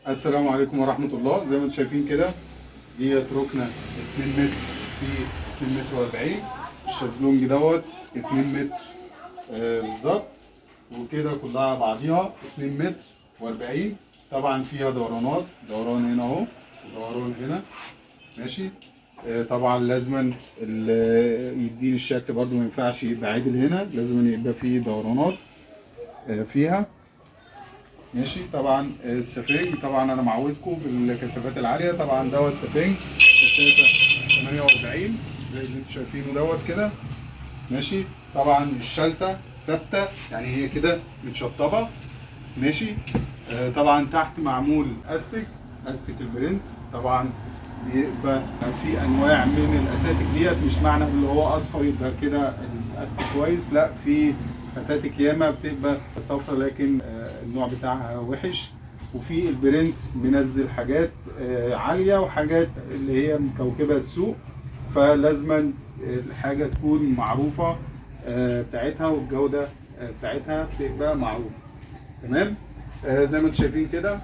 السلام عليكم ورحمة الله. زي ما انتم شايفين كده ديت ركنة 2 متر في 2 متر و40. الشازلونج دوت 2 متر بالظبط، وكده كلها على بعضيها 2 متر و40. طبعا فيها دورانات، دوران هنا اهو ودوران هنا ماشي. طبعا لازما يديني الشكل برضو، ما ينفعش يبقى عادل هنا، لازم يبقى فيه دورانات فيها ماشي. طبعا السفنج طبعا انا معودكم بالكثافات العاليه. طبعا دوت سفنج كثافه 48 زي اللي انتم شايفينه دوت كده ماشي. طبعا الشلته ثابته، يعني هي كده متشطبه ماشي. طبعا تحت معمول استك البرنس. طبعا بيبقى في انواع من الاساتك ديت، مش معنى اللي هو اصفر يبقى كده الاستك كويس، لا، في اساتك ياما بتبقى صفرا لكن النوع بتاعها وحش. وفي البرنس منزل حاجات عاليه وحاجات اللي هي مكوكبه السوق، فلازما الحاجه تكون معروفه بتاعتها، والجوده بتاعتها بتبقى معروفه تمام. زي ما انتم شايفين كده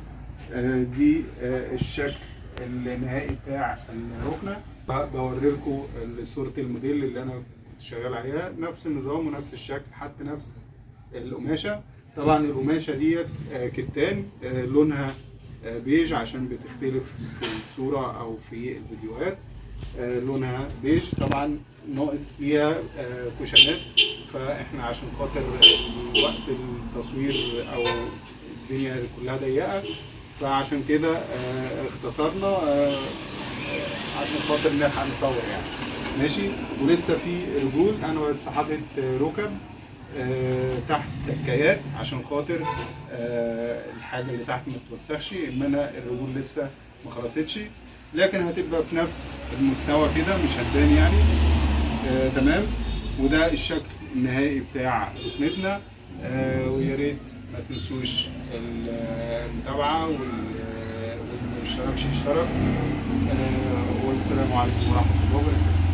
دي الشكل النهائي بتاع الركنه. بوري لكم صوره الموديل اللي انا كنت شغال عليها، نفس النظام ونفس الشكل، حتى نفس القماشه. طبعا القماشه ديت كتان، لونها بيج عشان بتختلف في الصوره او في الفيديوهات. لونها بيج. طبعا ناقص فيها كوشنات، فاحنا عشان خاطر وقت التصوير او الدنيا كلها ضيقه، فعشان كده اختصرنا عشان خاطر نلحق نصور يعني ماشي. ولسه في رجول، انا بس حاطط ركب تحت تكايات عشان خاطر الحاجه اللي تحت ما تتوسخش، انما الرجول لسه ما خلصتش، لكن هتبقى في نفس المستوى كده، مش هتبان يعني تمام. وده الشكل النهائي بتاع ركنتنا. ويا ريت ما تنسوش المتابعه، واللي ما اشتركش يشترك. والسلام عليكم ورحمه الله وبركاته.